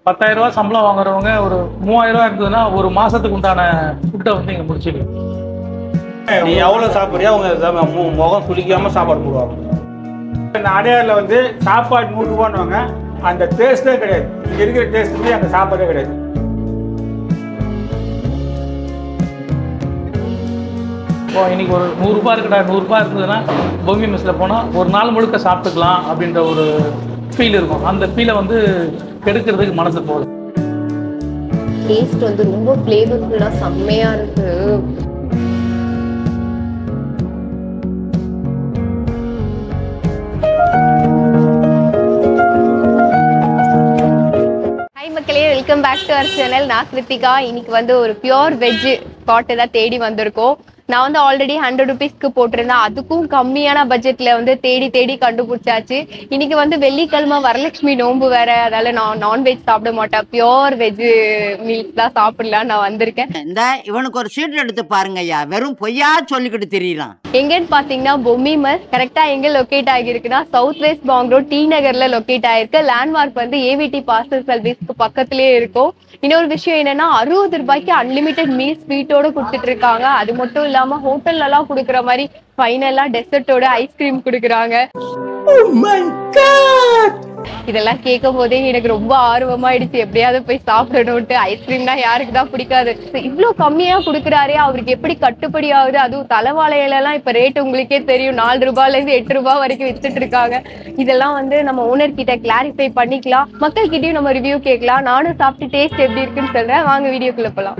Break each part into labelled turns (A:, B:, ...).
A: 10,000 சம்பளம் வாங்குறவங்க ஒரு 3,000 இருந்ததுன்னா ஒரு மாசத்துக்கு உண்டான ஃபுட்டை வந்து இங்க முடிச்சிடும்.
B: நீ எவ்வளவு சாப்பிட்றியா அவங்க முகம் சுளிக்காம சாப்பாடு போடுவாங்க.
C: இந்த அடையாரில் வந்து சாப்பாடு 100 ரூபான்னுவாங்க. அந்த டேஸ்ட்டே கிடையாது. இங்கே இருக்கிற டேஸ்ட்டுமே அந்த சாப்பாடே கிடையாது.
A: இப்போ இன்னைக்கு ஒரு 100 ரூபாய் இருக்கடா, 100 ரூபாய் இருந்ததுன்னா பொம்மி மெஸ்ஸில் போனால் ஒரு நாள் முழுக்க சாப்பிட்டுக்கலாம் அப்படின்ற ஒரு ஃபீல் இருக்கும். அந்த ஃபீலை வந்து கெடுக்கிறதுக்கு மனசு போகுது.
D: டேஸ்ட் வந்து ரொம்ப ஃப்ளேவர்ஃபுல்லா செம்மையா இருக்கு. ஹாய் மக்களே, welcome back to our channel. நான் கிருத்திகா. இன்னைக்கு வந்து ஒரு பியோர் வெஜ் ஸ்பாட்டை தான் தேடி வந்திருக்கோம். நான் வந்து ஆல்ரெடி 100 ருபீஸ்க்கு போட்டிருந்தேன். அதுக்கும் கம்மியான பட்ஜெட்ல வந்து தேடி கண்டுபிடிச்சாச்சு. இன்னைக்கு வந்து வெள்ளிக்கிழமை வரலட்சுமி நோன்பு வேற, அதனால நான் நான்வெஜ் சாப்பிட மாட்டேன். பியோர் வெஜ் மீல்ஸ் தான் சாப்பிடலாம் நான் வந்திருக்கேன்.
E: இந்த இவனுக்கு ஒரு சீட் எடுத்து பாருங்க ஐயா, வெறும் பொய்யா சொல்லிக்கிட்டு தெரியலாம்.
D: எங்கன்னு பாத்தீங்கன்னா பொம்மி மெஸ் கரெக்டா எங்க லொக்கேட் ஆகிருக்குன்னா சவுத் வெஸ்ட் பாங் ரோட் டி நகர்ல லொக்கேட் ஆயிருக்கு. லேண்ட்மார்க் வந்து ஏவிடி பார்சல் சர்வீஸ்க்கு பக்கத்திலேயே இருக்கும். இன்னொரு விஷயம் என்னன்னா 60 ரூபாய்க்கு அன்லிமிட்டட் மீல் ஸ்வீட்டோட கொடுத்துட்டு இருக்காங்க. அது மட்டும் இல்லாம ஹோட்டல்ல எல்லாம் குடுக்கற மாதிரி ஃபைனலா டெசர்ட்டோட ஐஸ்கிரீம் குடுக்குறாங்க. இதெல்லாம் கேட்கும் போதே எனக்கு ரொம்ப ஆர்வமாயிடுச்சு, எப்படியாவது போய் சாப்பிடணும்ட்டு. ஐஸ்கிரீம்னா யாருக்கு தான் பிடிக்காது. இவ்வளவு கம்மியா குடுக்குறாரே, அவருக்கு எப்படி கட்டுப்படி ஆகுது? அதுவும் தலைவாழையில எல்லாம் இப்ப ரேட் உங்களுக்கே தெரியும், 4 ரூபாயில இருந்து 8 ரூபாய் வரைக்கும் வித்துட்டு இருக்காங்க. இதெல்லாம் வந்து நம்ம ஓனர் கிட்ட கிளாரிஃபை பண்ணிக்கலாம், மக்கள் கிட்டயும் நம்ம ரிவ்யூ கேட்கலாம். நானும் சாப்பிட்டு டேஸ்ட் எப்படி இருக்குன்னு சொல்றேன். வாங்க வீடியோக்குள்ள போலாம்.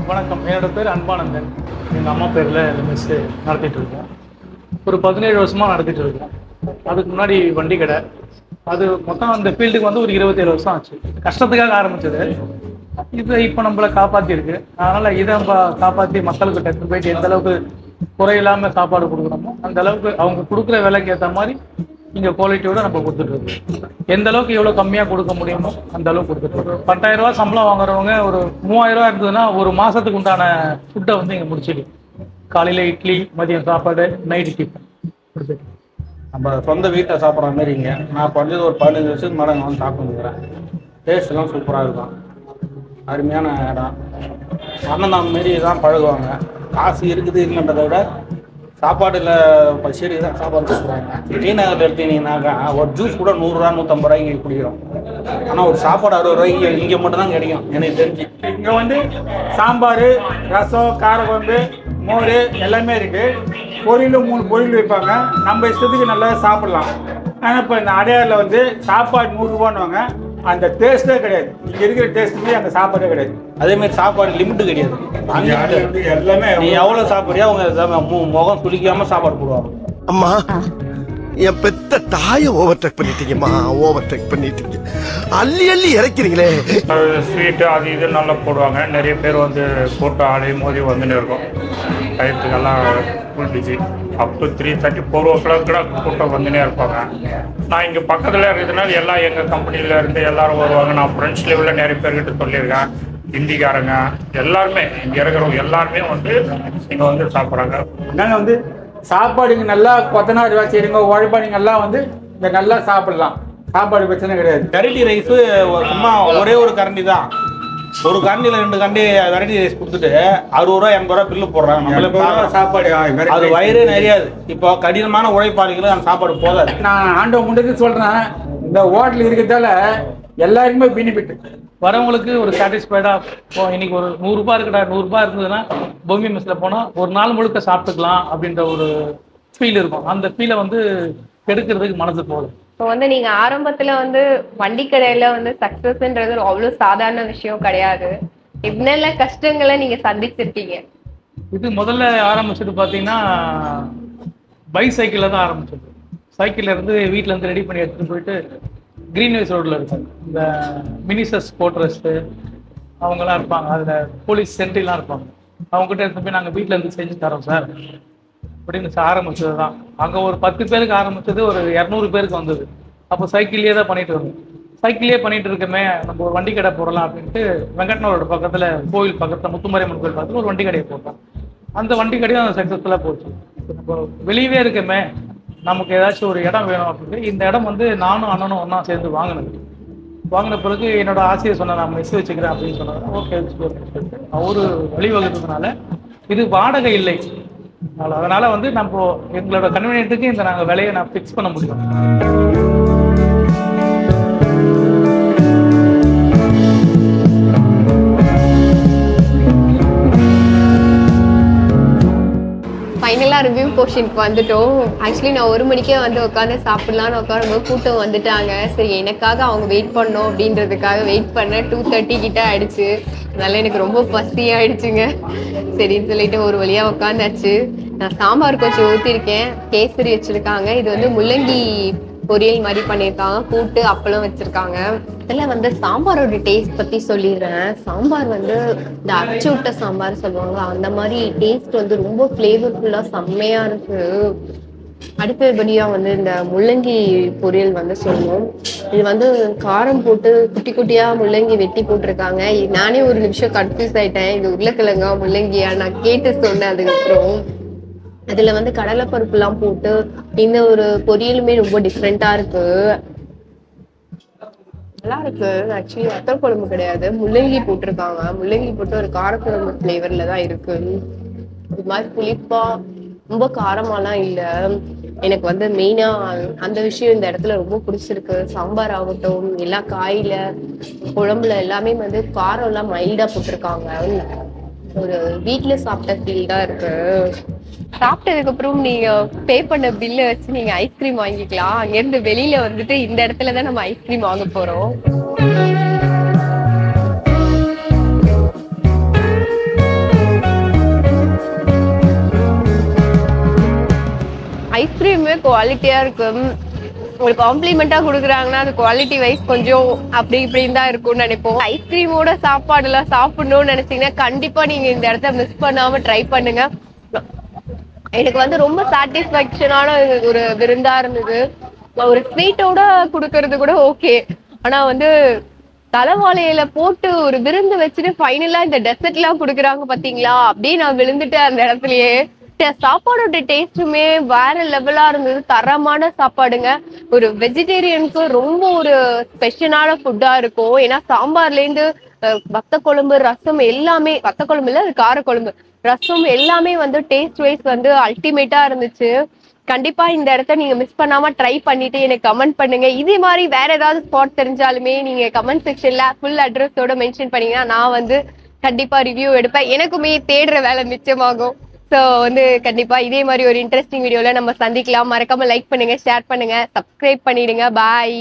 A: வணக்கம், என்னோட பேர் அன்பானந்தன். எங்கள் அம்மா பேரில் இந்த மெஸ்ஸு நடத்திட்டு இருக்கோம். ஒரு 17 வருஷமாக நடத்திட்டு இருக்கோம். அதுக்கு முன்னாடி வண்டி கடை. அது மொத்தம் அந்த ஃபீல்டுக்கு வந்து ஒரு 27 வருஷம் ஆச்சு. கஷ்டத்துக்காக ஆரம்பிச்சது. இது இப்போ நம்மளை காப்பாற்றிருக்கு. அதனால் இதை நம்ம காப்பாற்றி மக்களுக்கு எடுத்துகிட்டு போயிட்டு எந்த அளவுக்கு குறையில்லாமல் சாப்பாடு கொடுக்குறோமோ அந்த அளவுக்கு அவங்க கொடுக்குற விலைக்கு ஏற்ற மாதிரி இங்கே குவாலிட்டியோட நம்ம கொடுத்துட்ருக்கோம். எந்த அளவுக்கு எவ்வளோ கம்மியாக கொடுக்க முடியுமோ அந்த அளவுக்கு கொடுத்துட்ருக்கோம். 10,000 சம்பளம் வாங்குறவங்க ஒரு 3,000 இருந்ததுன்னா ஒரு மாதத்துக்கு உண்டான ஃபுட்டை வந்து இங்கே முடிச்சிடும். காலையில் இட்லி, மதியம் சாப்பாடு, நைட்டு டிஃபன் கொடுத்துட்டு
B: நம்ம சொந்த வீட்டில் சாப்பிட்ற மாதிரி இங்கே நான் குறைஞ்சது ஒரு 15 வருஷத்துக்கு மேலே வந்து சாப்பிட்டுக்கிறேன். டேஸ்ட்லாம் சூப்பராக இருக்கும். அருமையான இடம். அண்ணன் மாரி தான் பழகுவாங்க. காசு இருக்குது இல்லைன்றதை விட சாப்பாடுல பசியடி தான் சாப்பாடு கொடுக்குறாங்க. டி நகரில் எடுத்தீங்கன்னாக்கா ஒரு ஜூஸ் கூட 100 ரூபா 150 ரூபாய்க்கு குடிக்கிறோம். ஆனால் ஒரு சாப்பாடு 60 ரூபாய்க்கு இங்கே மட்டும் தான் கிடைக்கும் எனக்கு தெரிஞ்சு.
C: இங்கே வந்து சாம்பார், ரசம், காரக்குழம்பு, மோர் எல்லாமே இருக்கு. பொரியலும் 3 பொரியல் வைப்பாங்க. நம்ம இஷ்டத்துக்கு நல்லா சாப்பிடலாம். ஆனால் இப்போ இந்த அடையாரில் வந்து சாப்பாடு 100 ரூபான்னுவாங்க. அந்த டேஸ்ட்டே கிடையாது. இங்கே இருக்கிற டேஸ்ட்டுமே அந்த சாப்பாடே கிடையாது.
B: அதேமாதிரி சாப்பாடு லிமிட்டு கிடையாது.
C: எல்லாமே
B: நீ எவ்வளவு சாப்பிட்றியா அவங்க முகம் சுளிக்காம சாப்பாடு போடுவாங்க.
F: அம்மா, என் பெத்த தாயை ஓவர்டேக் பண்ணிட்டீங்கம்மா, ஓவர்டேக் பண்ணிட்டீங்க. அள்ளி இறக்கிறீங்களே.
G: ஸ்வீட்டு அது இது நல்லா போடுவாங்க. நிறைய பேர் வந்து போட்டு ஆடி மோதி வந்துன்னு இருக்கும். டயத்துக்கெல்லாம் full busy. Up to 3:30 4 o'clock கூட கூட்டம் வந்துனே இருப்பாங்க. நான் இங்கே பக்கத்தில் இருக்கிறதுனால எல்லாம் எங்கள் கம்பெனியில் இருந்து எல்லாரும் வருவாங்க. நான் ஃப்ரெண்ட்ஸ் லெவலில் நிறைய பேர்கிட்ட சொல்லியிருக்கேன். ஹிந்திக்காரங்க எல்லாருமே இங்கே இருக்கிறவங்க எல்லாருமே வந்து இங்கே வந்து சாப்பிட்றாங்க.
C: நாங்கள் வந்து சாப்பாடு இங்கே நல்லா கொத்தனார் வேலை செய்கிறவங்க, உழைப்பாளிங்க எல்லாம் வந்து இங்கே நல்லா சாப்பிடலாம். சாப்பாடு பிரச்சனை கிடையாது.
B: வெரைட்டி ரைஸு சும்மா ஒரே ஒரு கரண்டி தான். ஒரு கரண்டியில் 2 கரண்டி வெரைட்டி ரைஸ் கொடுத்துட்டு 60 ரூபா 80 ரூபா பில்லு போடுறாங்க.
C: சாப்பாடு
B: அது வயிறே நிறையாது. இப்போ கடினமான உழைப்பாளிகளும் அந்த சாப்பாடு போதாது.
C: நான் ஆண்டவ முன்னது சொல்கிறேன், இந்த ஹோட்டல் இருக்கிறதால எல்லாருக்குமே பெனிஃபிட்.
A: வரவங்களுக்கு ஒரு சாட்டிஸ்ஃபைடாக இப்போ இன்னைக்கு ஒரு 100 ரூபாய் இருக்கடா, 100 ரூபாய் இருந்ததுன்னா பொம்மி மெஸ்ஸில் போனால் ஒரு நாள் முழுக்க சாப்பிட்டுக்கலாம் அப்படின்ற ஒரு ஃபீல் இருக்கும். அந்த ஃபீலை வந்து கெடுக்கிறதுக்கு மனசு போகுது.
D: இப்போ வந்து நீங்க ஆரம்பத்துல வந்து வண்டி கடையில வந்து சக்சஸ்ன்றது அவ்வளவு சாதாரண விஷயம் கிடையாது. என்னென்ன கஷ்டங்களை நீங்க சந்திச்சிருக்கீங்க?
A: இது முதல்ல ஆரம்பிச்சது பார்த்தீங்கன்னா பைசைக்கிளில் தான் ஆரம்பிச்சது. சைக்கிளில் இருந்து வீட்டில் இருந்து ரெடி பண்ணி எடுத்துகிட்டு போயிட்டு கிரீன்வேஸ் ரோட்டில் இருக்கும் இந்த மினிசஸ் போட்ரஸ்ட்டு அவங்களாம் இருப்பாங்க. அதில் போலீஸ் சென்ட்ரிலாம் இருப்பாங்க. அவங்ககிட்ட எடுத்து போய் நாங்கள் வீட்டில் இருந்து செஞ்சு தரோம் சார் அப்படின்னு ஆரம்பிச்சது தான். அங்கே ஒரு 10 பேருக்கு ஆரம்பிச்சது ஒரு 200 பேருக்கு வந்தது. அப்போ சைக்கிள்லேயே தான் பண்ணிட்டு இருந்தோம். சைக்கிளே பண்ணிட்டு இருக்கமே, நம்ம ஒரு வண்டி கடை போடலாம் அப்படின்ட்டு வெங்கட்னூரோட பக்கத்தில் கோயில் பக்கத்தில் முத்துமாரியம்மன் கோயில் பக்கத்தில் ஒரு வண்டி கடையை போட்டோம். அந்த வண்டி கடையும் சக்ஸஸ்ஃபுல்லாக போச்சு. இப்போ நம்ம வெளியவே இருக்கமே, நமக்கு ஏதாச்சும் ஒரு இடம் வேணும் அப்படின்ட்டு இந்த இடம் வந்து நானும் அண்ணனும் ஒன்றா சேர்ந்து வாங்கின பிறகு என்னோட ஆசையை சொன்ன நான் மெஸ் வச்சுக்கிறேன் அப்படின்னு சொன்னாங்க. ஓகே சொல்லிட்டு அவரு வழிவகுத்ததுனால இது வாடகை இல்லை. அதனால வந்து நம்ம எங்களோட கன்வீனியன்ட்டுக்கு இந்த நாங்கள் விலையை நான் ஃபிக்ஸ் பண்ண முடியும்.
D: ஃபைனலாக ரிவ்யூ போர்ஷனுக்கு வந்துட்டோம். ஆக்சுவலி நான் 1 மணிக்கே வந்து உட்காந்து சாப்பிட்லான்னு உட்காரும்போது கூட்டம் வந்துட்டாங்க. சரி எனக்காக அவங்க வெயிட் பண்ணோம் அப்படின்றதுக்காக வெயிட் பண்ண 2:30 கிட்ட ஆயிடுச்சு. அதனால எனக்கு ரொம்ப பசியாயிடுச்சுங்க. சரின்னு சொல்லிட்டு ஒரு வழியாக உட்காந்தாச்சு. நான் சாம்பார் கொஞ்சம் ஊற்றிருக்கேன், கேசரி வச்சுருக்காங்க. இது வந்து முள்ளங்கி பொரியல் மாதிரி பண்ணியிருக்காங்க, கூட்டு அப்பளம் வச்சுருக்காங்க. இதில் வந்து சாம்பாரோட டேஸ்ட் பற்றி சொல்லிடுறேன். சாம்பார் வந்து இந்த அச்சு விட்ட சாம்பார் சொல்லுவாங்க, அந்த மாதிரி டேஸ்ட் வந்து ரொம்ப ஃப்ளேவர்ஃபுல்லாக செம்மையாக இருக்குது. அடுத்தபடியாக வந்து இந்த முள்ளங்கி பொரியல் வந்து சொல்லுவோம். இது வந்து காரம் போட்டு குட்டி குட்டியாக முள்ளங்கி வெட்டி போட்டிருக்காங்க. நானே ஒரு நிமிஷம் கன்ஃபியூஸ் ஆகிட்டேன், இது உருளைக்கிழங்கா முள்ளங்கியா நான் கேட்டு சொன்னேன். அதுக்கப்புறம் அதில் வந்து கடலைப்பருப்புலாம் போட்டு இந்த ஒரு பொரியலுமே ரொம்ப டிஃப்ரெண்ட்டாக இருக்கு, நல்லா இருக்கு. ஆக்சுவலி வத்தல் குழம்பு கிடையாது, முள்ளங்கி போட்டிருக்காங்க. முள்ளங்கி போட்டு ஒரு காரக்குழம்பு ஃப்ளேவரில் தான் இருக்கு. இது மாதிரி புளிப்பா ரொம்ப காரமாலாம் இல்லை. எனக்கு வந்து மெயினாக அந்த விஷயம் இந்த இடத்துல ரொம்ப பிடிச்சிருக்கு. சாம்பார் ஆகட்டும், எல்லா காயில குழம்புல எல்லாமே வந்து காரம்லாம் மைல்டாக போட்டிருக்காங்க. ஒரு வீட்டில் சாப்பிட்ட ஃபீல் தான் இருக்கு. சாப்பிட்டதுக்கு அப்புறம் நீங்க பே பண்ண பில்லை வச்சு நீங்க ஐஸ்கிரீம் வாங்கிக்கலாம். அங்கிருந்து வெளியில வந்துட்டு இந்த இடத்துல தான் நம்ம ஐஸ்கிரீம் வாங்க போறோம். ஐஸ்கிரீமே குவாலிட்டியா இருக்கு. உங்களுக்கு காம்ப்ளிமெண்டா கொடுக்குறாங்கன்னா அது குவாலிட்டி வைஸ் கொஞ்சம் அப்படி இப்படின்னு தான் இருக்கும்னு நினைப்போம். ஐஸ்கிரீமோட சாப்பாடு எல்லாம் சாப்பிடணும்னு நினைச்சீங்கன்னா கண்டிப்பா நீங்க இந்த இடத்த மிஸ் பண்ணாம ட்ரை பண்ணுங்க. எனக்கு வந்து ரொம்ப சாட்டிஸ்ஃபேக்ஷனான ஒரு விருந்தா இருந்தது. ஒரு ஸ்வீட்டோட கொடுக்கறது கூட ஓகே, ஆனா வந்து தலைவாழையில போட்டு ஒரு விருந்து வச்சுட்டு ஃபைனலா இந்த டெசர்ட் எல்லாம் கொடுக்குறாங்க பாத்தீங்களா, அப்படியே நான் விழுந்துட்டேன் அந்த இடத்துலயே. சாப்பாடோட டேஸ்ட்டுமே வேற லெவலா இருந்தது, தரமான சாப்பாடுங்க. ஒரு வெஜிடேரியனுக்கு ரொம்ப ஒரு ஸ்பெஷலான ஃபுட்டா இருக்கும். ஏன்னா சாம்பார்ல இருந்து வத்த குழம்பு, ரசம் எல்லாமே, வத்த குழம்பு இல்ல அது காரக்குழம்பு, ரசம் எல்லாமே வந்து டேஸ்ட் வைஸ் வந்து அல்டிமேட்டா இருந்துச்சு. கண்டிப்பா இந்த இடத்த நீங்க மிஸ் பண்ணாம ட்ரை பண்ணிட்டு எனக்கு கமெண்ட் பண்ணுங்க. இதே மாதிரி வேற ஏதாவது ஸ்பாட் தெரிஞ்சாலுமே நீங்க கமெண்ட் செக்ஷன்ல ஃபுல் அட்ரஸோட மென்ஷன் பண்ணீங்கன்னா நான் வந்து கண்டிப்பா ரிவ்யூ எடுப்பேன். எனக்குமே தேடுற வேலை மிச்சமாகும். ஸோ வந்து கண்டிப்பா இதே மாதிரி ஒரு இன்ட்ரெஸ்டிங் வீடியோல நம்ம சந்திக்கலாம். மறக்காம லைக் பண்ணுங்க, ஷேர் பண்ணுங்க, சப்ஸ்கிரைப் பண்ணிடுங்க. பாய்.